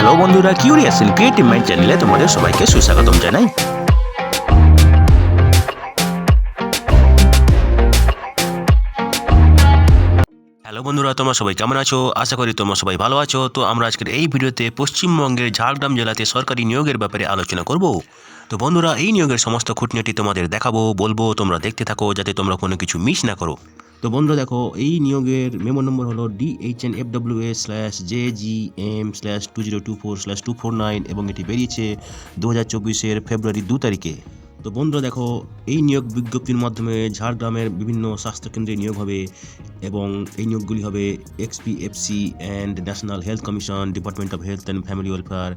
Hello বন্ধুরা, curious and creative mind চ্যানেলে তোমাদের সবাইকে সুস্বাগতম জানাই। হ্যালো বন্ধুরা, তোমরা সবাই কেমন আছো? আশা করি তোমরা সবাই ভালো আছো। তো আমরা আজকের এই ভিডিওতে পশ্চিমবঙ্গের ঝাড়গ্রাম জেলাতে সরকারি নিয়োগের ব্যাপারে আলোচনা করব। তো বন্ধুরা, এই নিয়োগের সমস্ত খুঁটিনাটি তোমাদের দেখাবো, বলবো, তোমরা দেখতে থাকো যাতে তোমরা কোনো কিছু মিস না করো। তো বন্ধুরা দেখো, এই নিয়োগের মেমো নম্বর হলো DHNFWA/JGM/2024/249 এবং এটি বেরিয়েছে 2024 ফেব্রুয়ারি 2 তারিখে। তো বন্ধুরা দেখো, এই নিয়োগ বিজ্ঞপ্তির মাধ্যমে ঝাড়গ্রামের বিভিন্ন স্বাস্থ্যকেন্দ্রে নিয়োগ হবে এবং এই নিয়োগগুলি হবে XPFC and national health commission, department of health and family welfare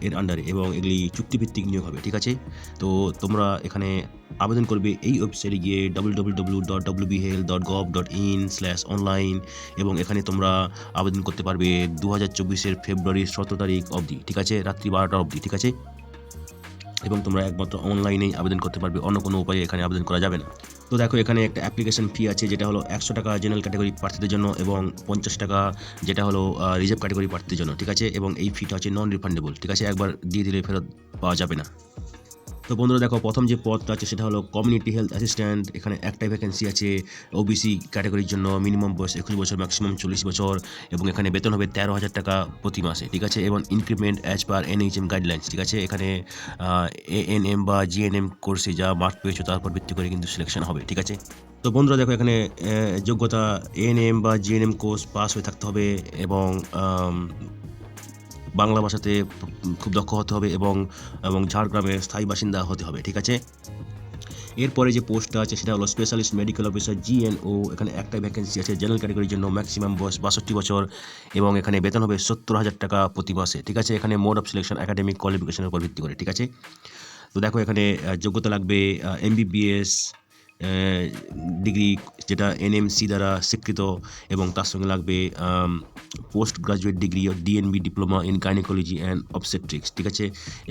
এর আন্ডারে, এবং এগুলি চুক্তিভিত্তিক নিয়োগ হবে, ঠিক আছে। তো তোমরা এখানে আবেদন করবে এই ওয়েবসাইটে গিয়ে www.wbhealth.gov.in/online এবং এখানে তোমরা আবেদন করতে পারবে 2024 ফেব্রুয়ারির 17 তারিখ অবধি, ঠিক আছে, রাত্রি 12টা অবধি, ঠিক আছে। এবং তোমরা একমাত্র অনলাইনেই আবেদন করতে পারবে, অন্য কোনো উপায়ে এখানে আবেদন করা যাবে না। তো দেখো, এখানে একটা অ্যাপ্লিকেশন ফি আছে, যেটা হলো 100 টাকা জেনারেল ক্যাটাগরি প্রার্থীদের জন্য এবং 50 টাকা যেটা হলো রিজার্ভ ক্যাটাগরি প্রার্থীদের জন্য, ঠিক আছে। এবং এই ফিটা হচ্ছে নন রিফান্ডেবল, ঠিক আছে, একবার দিয়ে দিলে ফেরত পাওয়া যাবে না। তো বন্ধুরা দেখো, প্রথম যে পদটা আছে সেটা হলো কমিউনিটি হেলথ অ্যাসিস্ট্যান্ট। এখানে একটাই ভ্যাকেন্সি আছে ওবিসি ক্যাটাগরির জন্য, মিনিমাম বয়স 21 বছর, ম্যাক্সিমাম 40 বছর, এবং এখানে বেতন হবে 13,000 টাকা প্রতি মাসে, ঠিক আছে, এবং increment as per NHM guidelines, ঠিক আছে। এখানে ANM বা GNM কোর্সে যা মার্ক পেয়েছো তার উপর ভিত্তি করে কিন্তু সিলেকশন হবে, ঠিক আছে। তো বন্ধুরা দেখো, এখানে যোগ্যতা ANM বা GNM কোর্স পাস হয়ে থাকতে হবে এবং বাংলা ভাষাতে খুব দক্ষ হতে হবে এবং ঝাড়গ্রামের স্থায়ী বাসিন্দা হতে হবে, ঠিক আছে। এরপরে যে পোস্টটা আছে সেটা হলো স্পেশালিস্ট মেডিকেল অফিসার GNO। এখানে একটাই ভ্যাকেন্সি আছে জেনারেল ক্যাটাগরির জন্য, ম্যাক্সিমাম বয়স 62 বছর এবং এখানে বেতন হবে 70,000 টাকা প্রতি মাসে, ঠিক আছে। এখানে মোড অফ সিলেকশন একাডেমিক কোয়ালিফিকেশনের উপর ভিত্তি করে, ঠিক আছে। তো দেখো, এখানে যোগ্যতা লাগবে MBBS ডিগ্রি, যেটা NMC দ্বারা স্বীকৃত, এবং তার সঙ্গে লাগবে post graduate degree DNB diploma in gynaecology and obstetrics, ঠিক আছে,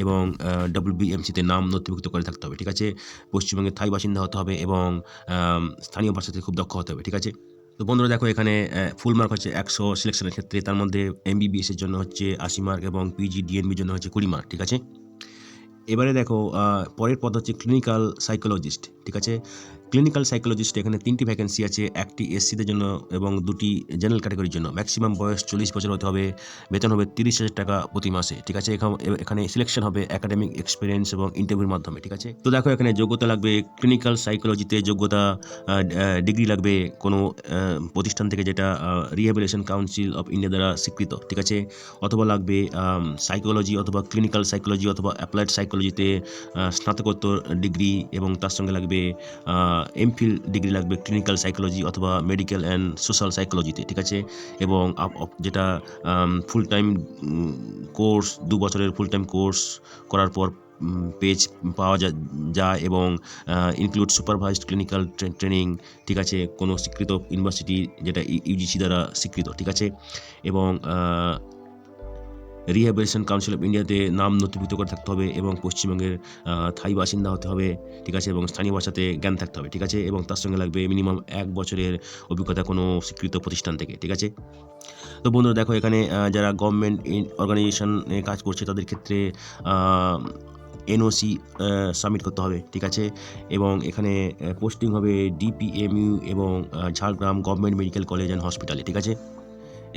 এবং WBMCতে নাম নথিভুক্ত করে থাকতে হবে, ঠিক আছে। পশ্চিমবঙ্গের স্থায়ী বাসিন্দা হতে হবে এবং স্থানীয় ভাষাতে খুব দক্ষ হতে হবে, ঠিক আছে। তো বন্ধুরা দেখো, এখানে ফুল মার্ক হচ্ছে 100 সিলেকশনের ক্ষেত্রে, তার মধ্যে MBBS এর জন্য হচ্ছে 80 মার্ক এবং PG DNB জন্য হচ্ছে 20 মার্ক, ঠিক আছে। এবারে দেখো, পরের পদ হচ্ছে ক্লিনিক্যাল সাইকোলজিস্ট, ঠিক আছে। ক্লিনিক্যাল সাইকোলজিস্ট এখানে 3টি ভ্যাকেন্সি আছে, একটি SCদের জন্য এবং 2টি জেনারেল ক্যাটাগরির জন্য। ম্যাক্সিমাম বয়স 40 বছর হতে হবে, বেতন হবে 30,000 টাকা প্রতি মাসে, ঠিক আছে। এখানে সিলেকশন হবে একাডেমিক এক্সপিরিয়েন্স এবং ইন্টারভিউর মাধ্যমে, ঠিক আছে। তো দেখো, এখানে যোগ্যতা লাগবে ক্লিনিক্যাল সাইকোলজিতে যোগ্যতা ডিগ্রি লাগবে কোনো প্রতিষ্ঠান থেকে যেটা রিহ্যাবিলিটেশন কাউন্সিল অফ ইন্ডিয়া দ্বারা স্বীকৃত, ঠিক আছে, অথবা লাগবে সাইকোলজি অথবা ক্লিনিক্যাল সাইকোলজি অথবা অ্যাপ্লাইড সাইকোলজিতে স্নাতকোত্তর ডিগ্রি, এবং তার সঙ্গে লাগবে MPhil ডিগ্রি লাগবে ক্লিনিক্যাল সাইকোলজি অথবা মেডিকেল অ্যান্ড সোশ্যাল সাইকোলজিতে, ঠিক আছে। এবং যেটা ফুল টাইম কোর্স, 2 বছরের ফুল টাইম কোর্স করার পর পেজ পাওয়া যায় এবং ইনক্লুড সুপারভাইজড ক্লিনিক্যাল ট্রেনিং, ঠিক আছে, কোনো স্বীকৃত ইউনিভার্সিটি যেটা UGC দ্বারা স্বীকৃত, ঠিক আছে। এবং রিহ্যাবিলিটেশন কাউন্সিল অফ ইন্ডিয়াতে নাম নথিভুক্ত করে থাকতে হবে এবং পশ্চিমবঙ্গের স্থায়ী বাসিন্দা হতে হবে, ঠিক আছে, এবং স্থানীয় ভাষাতে জ্ঞান থাকতে হবে, ঠিক আছে। এবং তার সঙ্গে লাগবে মিনিমাম 1 বছরের অভিজ্ঞতা কোনো স্বীকৃত প্রতিষ্ঠান থেকে, ঠিক আছে। তো বন্ধুরা দেখো, এখানে যারা গভর্নমেন্ট অর্গানাইজেশনে কাজ করছে তাদের ক্ষেত্রে NOC সাবমিট করতে হবে, ঠিক আছে। এবং এখানে পোস্টিং হবে DPMU এবং Jhargram government medical college and হসপিটালে, ঠিক আছে।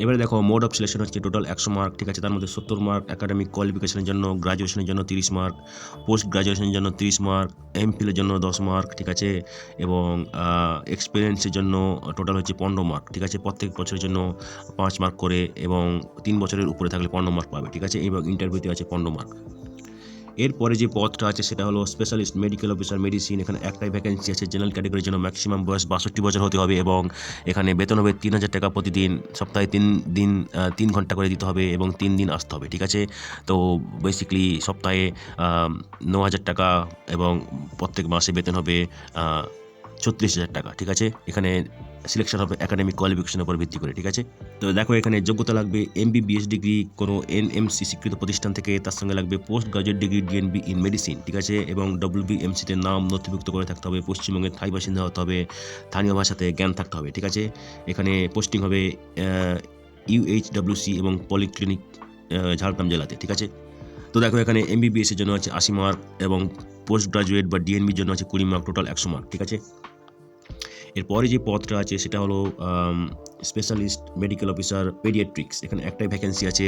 এবারে দেখো, মোড অফ সিলেকশন হচ্ছে টোটাল 100 মার্ক, ঠিক আছে। তার মধ্যে 70 মার্ক একাডেমিক কোয়ালিফিকেশনের জন্য, গ্রাজুয়েশনের জন্য 30 মার্ক, পোস্ট গ্রাজুয়েশনের জন্য 30 মার্ক, MPhil এর জন্য 10 মার্ক, ঠিক আছে, এবং এক্সপিরিয়েন্সের জন্য টোটাল হচ্ছে 15 মার্ক, ঠিক আছে। প্রত্যেক বছরের জন্য 5 মার্ক করে এবং 3 বছরের উপরে থাকলে 15 মার্ক পাবে, ঠিক আছে। এবং ইন্টারভিউতে আছে 15 মার্ক। এরপরে যে পদটা আছে সেটা হলো স্পেশালিস্ট মেডিকেল অফিসার মেডিসিন। এখানে একটাই ভ্যাকেন্সি আছে জেনারেল ক্যাটাগরির জন্য, ম্যাক্সিমাম বয়স 62 বছর হতে হবে এবং এখানে বেতন হবে 3,000 টাকা প্রতিদিন, সপ্তাহে 3 ঘন্টা করে দিতে হবে এবং 3 দিন আসতে হবে, ঠিক আছে। তো বেসিক্যালি সপ্তাহে 9,000 টাকা এবং প্রত্যেক মাসে বেতন হবে 36,000 টাকা, ঠিক আছে। এখানে সিলেকশন হবে একাডেমিক কোয়ালিফিকেশনের উপর ভিত্তি করে, ঠিক আছে। তো দেখো, এখানে যোগ্যতা লাগবে MBBS ডিগ্রি কোনো NMC স্বীকৃত প্রতিষ্ঠান থেকে, তার সঙ্গে লাগবে post graduate degree DNB in medicine, ঠিক আছে, এবং WBMCতে নাম নথিভুক্ত করে থাকতে হবে, পশ্চিমবঙ্গের স্থায়ী বাসিন্দা হতে হবে, স্থানীয় ভাষাতে জ্ঞান থাকতে হবে, ঠিক আছে। এখানে পোস্টিং হবে UHWC এবং পলিক্লিনিক ঝাড়গ্রাম জেলাতে, ঠিক আছে। তো দেখো এখানে MBBS এর জন্য আছে 80 মার্ক এবং পোস্ট গ্রাজুয়েট বা DNBর জন্য আছে 20 মার্ক, টোটাল 100 মার্ক, ঠিক আছে। এরপরে যে পদটা আছে সেটা হলো স্পেশালিস্ট মেডিকেল অফিসার পেডিয়াট্রিক্স। এখানে একটাই ভ্যাকেন্সি আছে।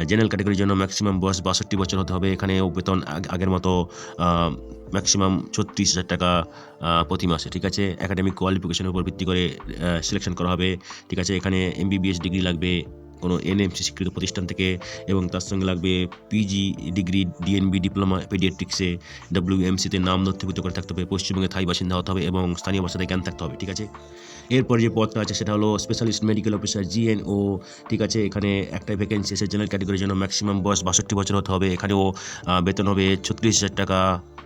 জেনারেল ক্যাটাগরির জন্য ম্যাক্সিমাম বয়স 62 বছর হতে হবে। এখানেও বেতন আগের মতো ম্যাক্সিমাম 36,000 টাকা প্রতি মাসে, ঠিক আছে। একাডেমিক কোয়ালিফিকেশনের উপর ভিত্তি করে সিলেকশন করা হবে, ঠিক আছে। এখানে MBBS ডিগ্রি লাগবে কোনো NMC স্বীকৃত প্রতিষ্ঠান থেকে, এবং তার সঙ্গে লাগবে PG ডিগ্রি DNB ডিপ্লোমা পেডিয়াট্রিক্সে WMCতে নাম নথিভুক্ত করে থাকতে হবে, পশ্চিমবঙ্গে স্থায়ী বাসিন্দা হতে হবে এবং স্থানীয় ভাষাতে জ্ঞান থাকতে হবে, ঠিক আছে। এরপর যে পদটা আছে সেটা হলো স্পেশালিস্ট মেডিকেল অফিসার GNO, ঠিক আছে। এখানে একটাই ভ্যাকেন্সি আছে। জেনারেল ক্যাটাগরির জন্য ম্যাক্সিমাম বয়স 62 বছর হতে হবে। এখানেও বেতন হবে 36,000 টাকা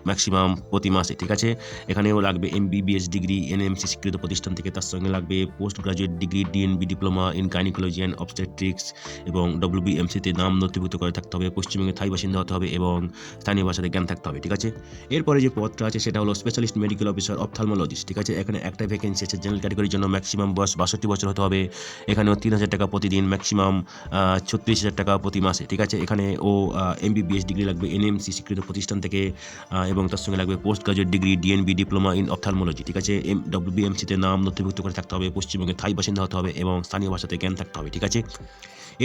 ম্যাক্সিমাম প্রতি মাসে, ঠিক আছে। এখানেও লাগবে MBBS ডিগ্রি NMC স্বীকৃত প্রতিষ্ঠান থেকে, তার সঙ্গে লাগবে post graduate degree DNB diploma in gynaecology and obstetrics এবং WBMCতে নাম নথিভুক্ত করে থাকতে হবে, পশ্চিমবঙ্গে স্থায়ী বাসিন্দা হতে হবে এবং স্থানীয় ভাষাতে জ্ঞান থাকতে হবে, ঠিক আছে। এরপরে যে পদটা আছে সেটা হলো স্পেশালিস্ট মেডিকেল অফিসার অপথ্যালমোলজিস্ট, ঠিক আছে। এখানে একটাই ভ্যাকেন্সি আছে। জেনারেল ক্যাটাগরির জন্য ম্যাক্সিমাম বয়স 62 বছর হতে হবে। এখানেও 3,000 টাকা প্রতিদিন, ম্যাক্সিমাম 36,000 টাকা প্রতি মাসে, ঠিক আছে। এখানে MBBS ডিগ্রি লাগবে NMC স্বীকৃত প্রতিষ্ঠান থেকে, এবং তার সঙ্গে লাগবে post graduate degree DNB diploma in ophthalmology, ঠিক আছে। WBMCতে নাম নথিভুক্ত করে থাকতে হবে, পশ্চিমবঙ্গে স্থায়ী বাসিন্দা হতে হবে এবং স্থানীয় ভাষাতে জ্ঞান থাকতে হবে, ঠিক আছে।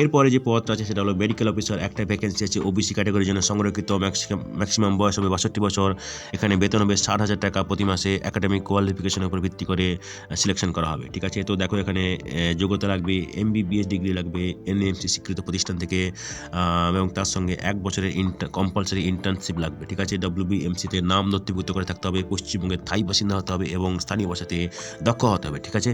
এরপরে যে পদটা আছে সেটা হলো মেডিকেল অফিসার। একটা ভ্যাকেন্সি আছে। OBC ক্যাটাগরির জন্য সংরক্ষিত, ম্যাক্সিমাম বয়স হবে 62 বছর। এখানে বেতন হবে 60,000 টাকা প্রতি মাসে। একাডেমিক কোয়ালিফিকেশনের উপর ভিত্তি করে সিলেকশন করা হবে, ঠিক আছে। তো দেখো এখানে যোগ্যতা লাগবে MBBS ডিগ্রি লাগবে NMC স্বীকৃত প্রতিষ্ঠান থেকে, এবং তার সঙ্গে 1 বছরের কম্পালসারি ইন্টার্নশিপ লাগবে, ঠিক আছে। WBMCতে নাম নথিভুক্ত করে থাকতে হবে, পশ্চিমবঙ্গের স্থায়ী বাসিন্দা হতে হবে এবং স্থানীয় ভাষাতে দক্ষ হতে হবে, ঠিক আছে।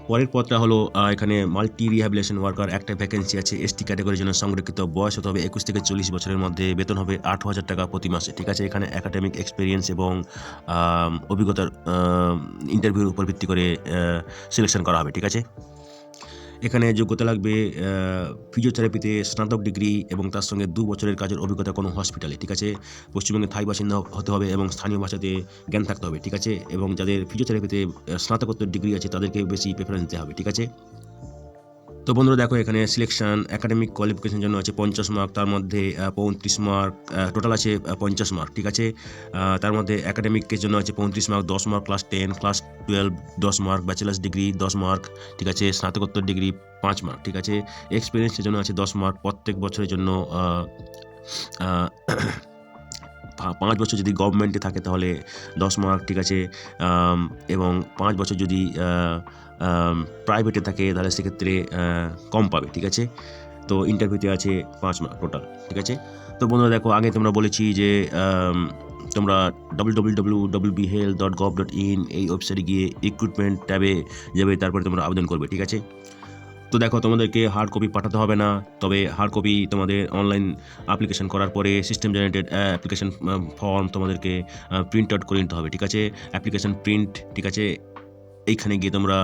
পরের পদটা হলো এখানে মাল্টি রিহ্যাবিলিটেশন ওয়ার্কার। একটা ভ্যাকেন্সি আছে। ST ক্যাটাগরির জন্য সংরক্ষিত, বয়স হতে হবে 21 থেকে 40 বছরের মধ্যে। বেতন হবে 18,000 টাকা প্রতি মাসে, ঠিক আছে। এখানে একাডেমিক এক্সপিরিয়েন্স এবং অভিজ্ঞতার ইন্টারভিউর উপর ভিত্তি করে সিলেকশন করা হবে, ঠিক আছে। এখানে যোগ্যতা লাগবে ফিজিওথেরাপিতে স্নাতক ডিগ্রি এবং তার সঙ্গে 2 বছরের কাজের অভিজ্ঞতা কোনো হসপিটালে, ঠিক আছে। পশ্চিমবঙ্গের স্থায়ী বাসিন্দা হতে হবে এবং স্থানীয় ভাষাতে জ্ঞান থাকতে হবে, ঠিক আছে। এবং যাদের ফিজিওথেরাপিতে স্নাতকোত্তর ডিগ্রি আছে তাদেরকে বেশি প্রেফারেন্স দেওয়া হবে, ঠিক আছে। তো বন্ধুরা দেখো এখানে সিলেকশন একাডেমিক কোয়ালিফিকেশনের জন্য আছে 50 মার্ক, তার মধ্যে 35 মার্ক, টোটাল আছে 50 মার্ক, ঠিক আছে। তার মধ্যে একাডেমিকের জন্য আছে 35 mark, 10 mark class 10, class 12 10 mark, bachelor's degree 10 mark, ঠিক আছে। স্নাতকোত্তর ডিগ্রি 5 মার্ক, ঠিক আছে। এক্সপিরিয়েন্সের জন্য আছে 10 মার্ক। প্রত্যেক বছরের জন্য 5 বছর যদি গভর্নমেন্টে থাকে তাহলে 10 মার্ক, ঠিক আছে। এবং 5 বছর যদি প্রাইভেটে থাকে তাহলে সেক্ষেত্রে কম পাবে, ঠিক আছে। তো ইন্টারভিউতে আছে 5 মার্ক টোটাল, ঠিক আছে। তো বন্ধুরা দেখো আগে তোমরা বলেছি যে তোমরা www.wbhealth.gov.in এই ওয়েবসাইটে গিয়ে রিক্রুটমেন্ট ট্যাবে যাবে, তারপরে তোমরা আবেদন করবে, ঠিক আছে। তো দেখো তোমাদেরকে হার্ড কপি পাঠাতে হবে না, তবে হার্ড কপি তোমাদের অনলাইন অ্যাপ্লিকেশন করার পরে সিস্টেম জেনারেটেড অ্যাপ্লিকেশন ফর্ম তোমাদেরকে প্রিন্ট আউট করে নিতে হবে, ঠিক আছে। অ্যাপ্লিকেশন প্রিন্ট, ঠিক আছে, এইখানে গিয়ে তোমরা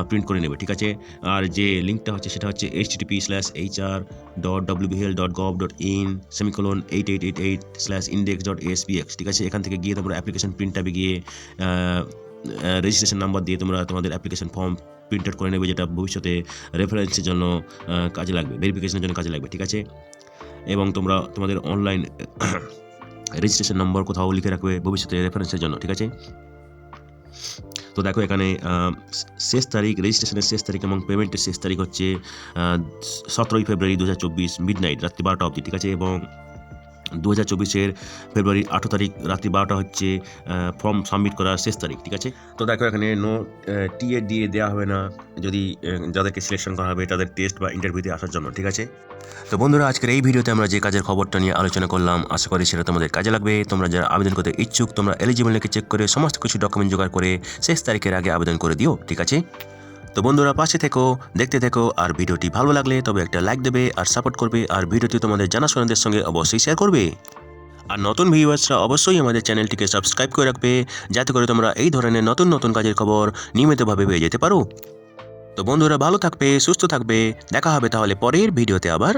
প্রিন্ট করে নেবে, ঠিক আছে। আর যে লিঙ্কটা হচ্ছে সেটা হচ্ছে https://hr.wbhealth.gov.in/8888/index.aspx, ঠিক আছে। এখান থেকে গিয়ে তোমরা অ্যাপ্লিকেশন প্রিন্ট ট্যাবে গিয়ে রেজিস্ট্রেশন নাম্বার দিয়ে তোমরা তোমাদের অ্যাপ্লিকেশন ফর্ম প্রিন্ট আউট করে নেবে, যেটা ভবিষ্যতে রেফারেন্সের জন্য কাজে লাগবে, ভেরিফিকেশনের জন্য কাজে লাগবে, ঠিক আছে। এবং তোমরা তোমাদের অনলাইন রেজিস্ট্রেশন নম্বর কোথাও লিখে রাখবে ভবিষ্যতে রেফারেন্সের জন্য, ঠিক আছে। তো দেখো এখানে শেষ তারিখ, রেজিস্ট্রেশনের শেষ তারিখ এবং পেমেন্টের শেষ তারিখ হচ্ছে 17 ফেব্রুয়ারি 2024 মিডনাইট, রাত্রি 12টা অবধি, ঠিক আছে। এবং 2024 ফেব্রুয়ারি 8 তারিখ রাত্রি 12টা হচ্ছে ফর্ম সাবমিট করার শেষ তারিখ, ঠিক আছে। তো দেখো এখানে নো টিএ দিয়ে দেওয়া হবে না যদি যাদেরকে সিলেকশন করা হবে তাদের টেস্ট বা ইন্টারভিউতে আসার জন্য, ঠিক আছে। তো বন্ধুরা আজকের এই ভিডিওতে আমরা যে কাজের খবরটা নিয়ে আলোচনা করলাম, আশা করি সেটা তোমাদের কাজে লাগবে। তোমরা যারা আবেদন করতে ইচ্ছুক তোমরা এলিজিবল নাকি চেক করে সমস্ত কিছু ডকুমেন্ট জোগাড় করে শেষ তারিখের আগে আবেদন করে দিও, ঠিক আছে। তো বন্ধুরা পাশে থেকো, দেখতে থেকো, আর ভিডিওটি ভালো লাগলে তবে একটা লাইক দেবে আর সাপোর্ট করবে, আর ভিডিওটি তোমাদের জানাশোনাদের সঙ্গে অবশ্যই শেয়ার করবে। আর নতুন ভিউয়ার্সরা অবশ্যই আমাদের চ্যানেলটিকে সাবস্ক্রাইব করে রাখবে, যাতে করে তোমরা এই ধরনের নতুন নতুন কাজের খবর নিয়মিতভাবে পেয়ে যেতে পারো। তো বন্ধুরা ভালো থাকবে, সুস্থ থাকবে, দেখা হবে তাহলে পরের ভিডিওতে আবার।